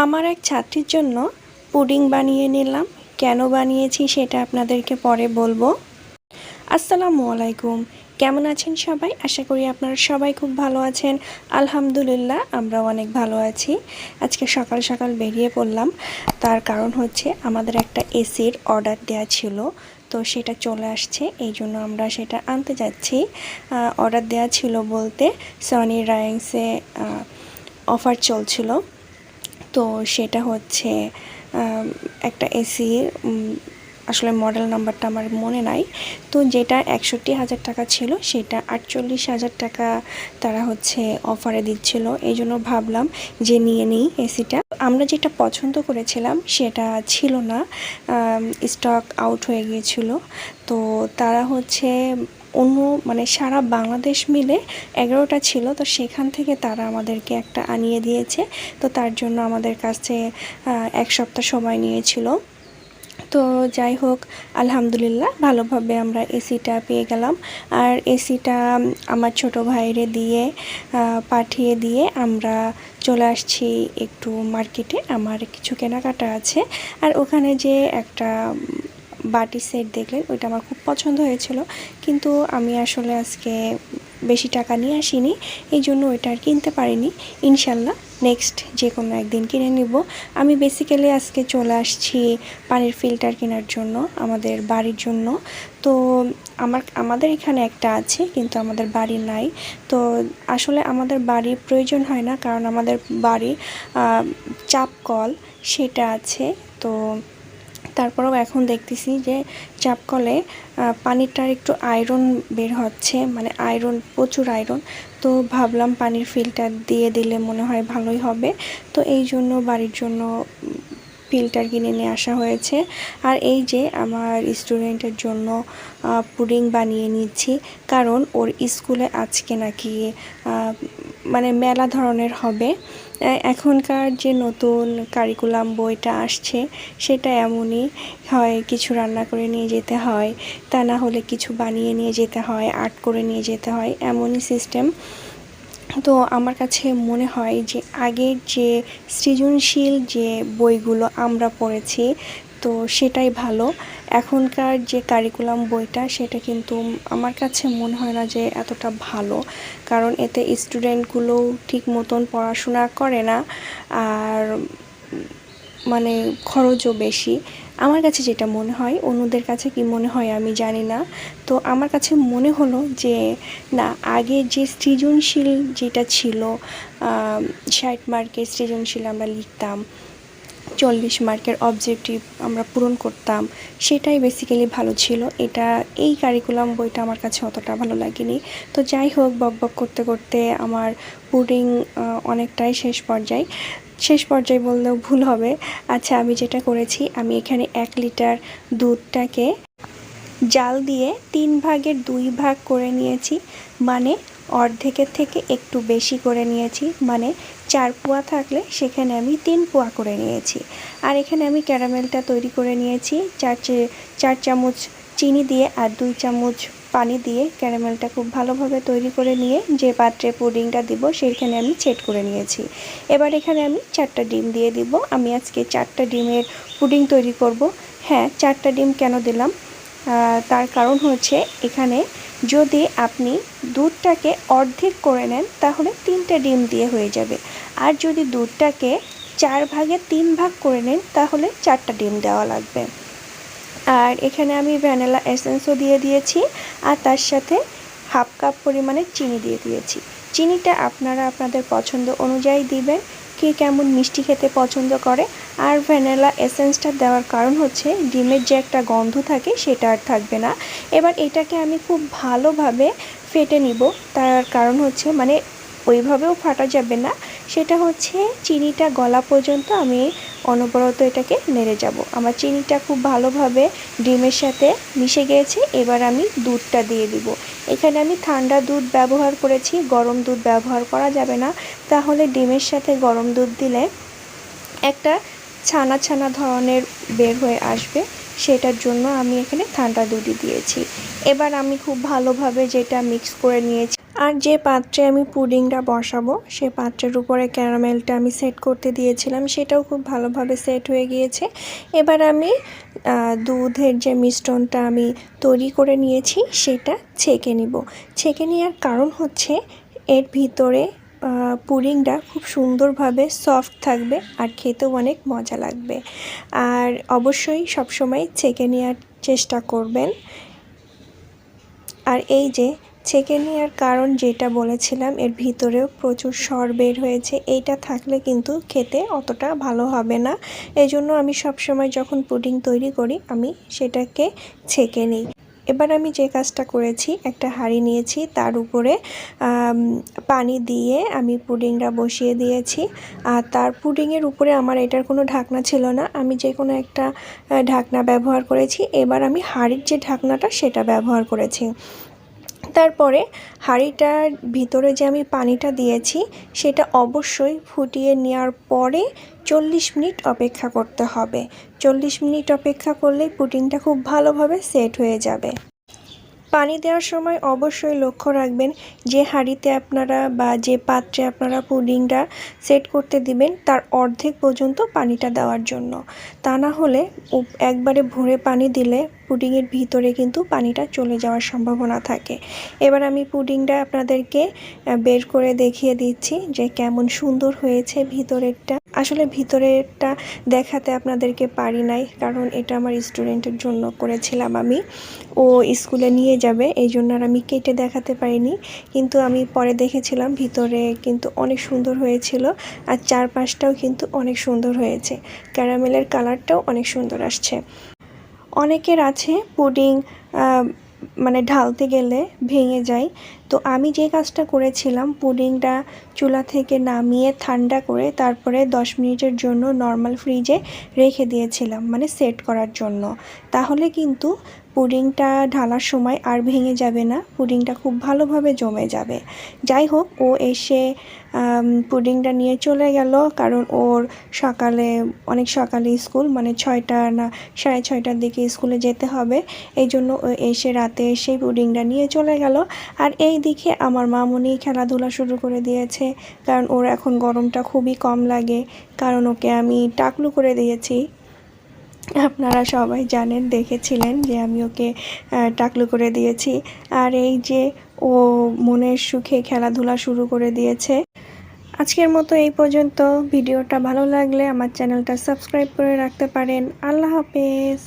আমার এক ছাত্রীর জন্য পুডিং বানিয়ে নিলাম। কেন বানিয়েছি সেটা আপনাদেরকে পরে বলবো। আসসালামু আলাইকুম, কেমন আছেন সবাই? আশা করি আপনারা সবাই খুব ভালো আছেন। আলহামদুলিল্লাহ, আমরাও অনেক ভালো আছি। আজকে সকাল সকাল বেরিয়ে পড়লাম। তার কারণ হচ্ছে আমাদের একটা এসির অর্ডার দেওয়া ছিল, তো সেটা চলে আসছে, এই জন্য আমরা সেটা আনতে যাচ্ছি। অর্ডার দেওয়া ছিল বলতে সনি রাইংসে অফার চলছিল। তো সেটা হচ্ছে একটা এসি, আসলে মডেল নাম্বারটা আমার মনে নাই। তো যেটা ৬১,০০০ টাকা ছিল সেটা ৪৮,০০০ টাকা তারা হচ্ছে অফারে দিচ্ছিল। এই জন্য ভাবলাম যে নিয়ে নিই এসিটা। আমরা যেটা পছন্দ করেছিলাম সেটা ছিল না, স্টক আউট হয়ে গিয়েছিল। তো তারা হচ্ছে অন্য মানে সারা বাংলাদেশ মিলে ১১টা ছিল, তো সেখান থেকে তারা আমাদেরকে একটা আনিয়ে দিয়েছে। তো তার জন্য আমাদের কাছে ১ সপ্তাহ সময় নিয়েছিল। তো যাই হোক, আলহামদুলিল্লাহ ভালোভাবে আমরা এসিটা পেয়ে গেলাম। আর এসিটা আমার ছোট ভাইরে দিয়ে পাঠিয়ে দিয়ে আমরা চলে আসছি একটু মার্কেটে। আমার কিছু কেনাকাটা আছে। আর ওখানে যে একটা বাটি সেট দেখলেন, ওইটা আমার খুব পছন্দ হয়েছিল, কিন্তু আমি আসলে আজকে বেশি টাকা নিয়ে আসিনি, এই জন্য ওইটা আর কিনতে পারিনি। ইনশাল্লাহ নেক্সট যে কোনো একদিন কিনে নিব। আমি বেসিক্যালি আজকে চলে আসছি পানির ফিল্টার কেনার জন্য আমাদের বাড়ির জন্য। তো আমাদের এখানে একটা আছে, কিন্তু আমাদের বাড়ি নাই। তো আসলে আমাদের বাড়ির প্রয়োজন হয় না, কারণ আমাদের বাড়ি চাপ কল সেটা আছে। তো তারপরেও এখন দেখতেছি যে চাপ কলে পানিটার একটু আয়রন বের হচ্ছে, মানে আয়রন, প্রচুর আয়রন। তো ভাবলাম পানির ফিল্টার দিয়ে দিলে মনে হয় ভালোই হবে। তো এই জন্য বাড়ির জন্য ফিল্টার কিনে নিয়ে আসা হয়েছে। আর এই যে আমার স্টুডেন্টের জন্য পুডিং বানিয়ে নিচ্ছি, কারণ ওর স্কুলে আজকে নাকি মানে মেলা ধরনের হবে। এখনকার যে নতুন কারিকুলাম বইটা আসছে সেটা এমনই হয়, কিছু রান্না করে নিয়ে যেতে হয়, তা না হলে কিছু বানিয়ে নিয়ে যেতে হয়, আর্ট করে নিয়ে যেতে হয়, এমনই সিস্টেম। তো আমার কাছে মনে হয় যে আগের যে সৃজনশীল যে বইগুলো আমরা পড়েছি, তো সেটাই ভালো। এখনকার যে কারিকুলাম বইটা সেটা কিন্তু আমার কাছে মনে হয় না যে এতটা ভালো, কারণ এতে স্টুডেন্টগুলোও ঠিক মতন পড়াশোনা করে না, আর মানে খরচও বেশি। আমার কাছে যেটা মনে হয়, অন্যদের কাছে কি মনে হয় আমি জানি না। তো আমার কাছে মনে হলো যে না, আগে যে সৃজনশীল যেটা ছিল, ৬০ মার্কের সৃজনশীল আমরা লিখতাম, ৪০ মার্কের অবজেক্টিভ আমরা পূরণ করতাম, সেটাই বেসিক্যালি ভালো ছিল। এই কারিকুলাম বইটা আমার কাছে অতটা ভালো লাগেনি। তো যাই হোক, বকবক করতে করতে আমার পুডিং অনেকটাই শেষ পর্যায়ে বললেও ভুল হবে। আচ্ছা, আমি যেটা করেছি, আমি এখানে ১ লিটার দুধটাকে জাল দিয়ে ৩ ভাগের ২ ভাগ করে নিয়েছি, মানে অর্ধেকের থেকে একটু বেশি করে নিয়েছি, মানে ৪ পোয়া থাকলে সেখানে আমি ৩ পোয়া করে নিয়েছি। আর এখানে আমি ক্যারামেলটা তৈরি করে নিয়েছি ৪ চামচ চিনি দিয়ে আর ২ চামচ পানি দিয়ে। ক্যারামেলটা খুব ভালোভাবে তৈরি করে নিয়ে যে পাত্রে পুডিংটা দিব সেখানে আমি সেট করে নিয়েছি। এবার এখানে আমি ৪টা ডিম দিয়ে দিব। আমি আজকে ৪টা ডিমের পুডিং তৈরি করব। হ্যাঁ, ৪টা ডিম কেন দিলাম, তার কারণ হচ্ছে এখানে যদি আপনি দুধটাকে অর্ধেক করে নেন তাহলে 3টে ডিম দিয়ে হয়ে যাবে, আর যদি দুধটাকে ৪ ভাগে ৩ ভাগ করে নেন তাহলে 4টা ডিম দেওয়া লাগবে। আর এখানে আমি ভ্যানিলা এসেন্সও দিয়ে দিয়েছি, আর তার সাথে হাফ কাপ পরিমাণে চিনি দিয়ে দিয়েছি। চিনিটা আপনারা আপনাদের পছন্দ অনুযায়ী দিবেন, কে কেমন মিষ্টি খেতে পছন্দ করে। আর ভ্যানিলা এসেন্সটা দেওয়ার কারণ হচ্ছে ডিমের যে একটা গন্ধ থাকে সেটা আর থাকবে না। এবার এটাকে আমি খুব ভালোভাবে ফেটে নিব। তার কারণ হচ্ছে মানে ওইভাবেও ফাটা যাবে না, সেটা হচ্ছে চিনিটা গলা পর্যন্ত আমি অনবরত এটাকে নেড়ে যাব। আমার চিনিটা খুব ভালোভাবে ডিমের সাথে মিশে গিয়েছে। এবার আমি দুধটা দিয়ে দিব। এখানে আমি ঠান্ডা দুধ ব্যবহার করেছি, গরম দুধ ব্যবহার করা যাবে না, তাহলে ডিমের সাথে গরম দুধ দিলে একটা ছানা ছানা ধরনের বের হয়ে আসবে, সেটার জন্য আমি এখানে ঠান্ডা দুধই দিয়েছি। এবার আমি খুব ভালোভাবে যেটা মিক্স করে নিয়েছি, আর যে পাত্রে আমি পুডিংটা বসাবো সে পাত্রের উপরে ক্যারামেলটা আমি সেট করতে দিয়েছিলাম, সেটাও খুব ভালোভাবে সেট হয়ে গিয়েছে। এবার আমি দুধের যে মিশ্রণটা আমি তৈরি করে নিয়েছি সেটা ছেঁকে নিব। ছেঁকে নেওয়ার কারণ হচ্ছে এর ভিতরে পুডিংটা খুব সুন্দরভাবে সফট থাকবে আর খেতেও অনেক মজা লাগবে। আর অবশ্যই সবসময় ছেঁকে নেওয়ার চেষ্টা করবেন। আর এই যে ছেঁকে নেওয়ার কারণ যেটা বলেছিলাম, এর ভিতরেও প্রচুর সর বের হয়েছে, এইটা থাকলে কিন্তু খেতে অতটা ভালো হবে না। এই জন্য আমি সবসময় যখন পুডিং তৈরি করি আমি সেটাকে ছেঁকে নিই। এবার আমি যে কাজটা করেছি, একটা হাঁড়ি নিয়েছি, তার উপরে পানি দিয়ে আমি পুডিংটা বসিয়ে দিয়েছি। আর তার পুডিংয়ের উপরে আমার এটার কোনো ঢাকনা ছিল না, আমি যে কোনো একটা ঢাকনা ব্যবহার করেছি। এবার আমি হাঁড়ির যে ঢাকনাটা সেটা ব্যবহার করেছি। তারপরে হাঁড়িটার ভিতরে যে আমি পানিটা দিয়েছি সেটা অবশ্যই ফুটিয়ে নেওয়ার পরে 40 মিনিট অপেক্ষা করতে হবে। 40 মিনিট অপেক্ষা করলেই পুডিংটা খুব ভালোভাবে সেট হয়ে যাবে। পানি দেওয়ার সময় অবশ্যই লক্ষ্য রাখবেন যে হাঁড়িতে আপনারা বা যে পাত্রে আপনারা পুডিংটা সেট করতে দিবেন তার অর্ধেক পর্যন্ত পানিটা দেওয়ার জন্য। তা না হলে একবারে ভরে পানি দিলে পুডিংয়ের ভিতরে কিন্তু পানিটা চলে যাওয়ার সম্ভাবনা থাকে। এবার আমি পুডিংটা আপনাদেরকে বের করে দেখিয়ে দিচ্ছি যে কেমন সুন্দর হয়েছে ভিতরেরটা। আসলে ভিতরেরটা দেখাতে আপনাদেরকে পারি নাই, কারণ এটা আমার স্টুডেন্টের জন্য করেছিলাম আমি, ও স্কুলে নিয়ে যাবে, এই জন্য আর আমি কেটে দেখাতে পারিনি। কিন্তু আমি পরে দেখেছিলাম ভিতরে কিন্তু অনেক সুন্দর হয়েছিল, আর চারপাশটাও কিন্তু অনেক সুন্দর হয়েছে। ক্যারামেলের কালারটাও অনেক সুন্দর আসছে। অনেকের আছে পুডিং মানে ঢালতে গেলে ভেঙে যায়, তো আমি যে কাজটা করেছিলাম পুডিংটা চুলা থেকে নামিয়ে ঠান্ডা করে তারপরে 10 মিনিটের জন্য নর্মাল ফ্রিজে রেখে দিয়েছিলাম, মানে সেট করার জন্য। তাহলে কিন্তু পুডিংটা ঢালার সময় আর ভেঙে যাবে না, পুডিংটা খুব ভালোভাবে জমে যাবে। যাই হোক, ও এসে পুডিংটা নিয়ে চলে গেল, কারণ ওর অনেক সকালে স্কুল, মানে 6টা না 6:30টার দিকে স্কুলে যেতে হবে। এই জন্য ও এসে রাতে এসে পুডিংটা নিয়ে চলে গেল। আর এই দিকে আমার মামুনি খেলাধুলা শুরু করে দিয়েছে, কারণ ওর এখন গরমটা খুবই কম লাগে, কারণ ওকে আমি টাকলু করে দিয়েছি। আপনারা সবাই জানেন, দেখেছিলেন যে আমি ওকে টাকলু করে দিয়েছি। আর এই যে ও মনের সুখে খেলাধুলা শুরু করে দিয়েছে। আজকের মতো এই পর্যন্ত। ভিডিওটা ভালো লাগলে আমার চ্যানেলটা সাবস্ক্রাইব করে রাখতে পারেন। আল্লাহ হাফেজ।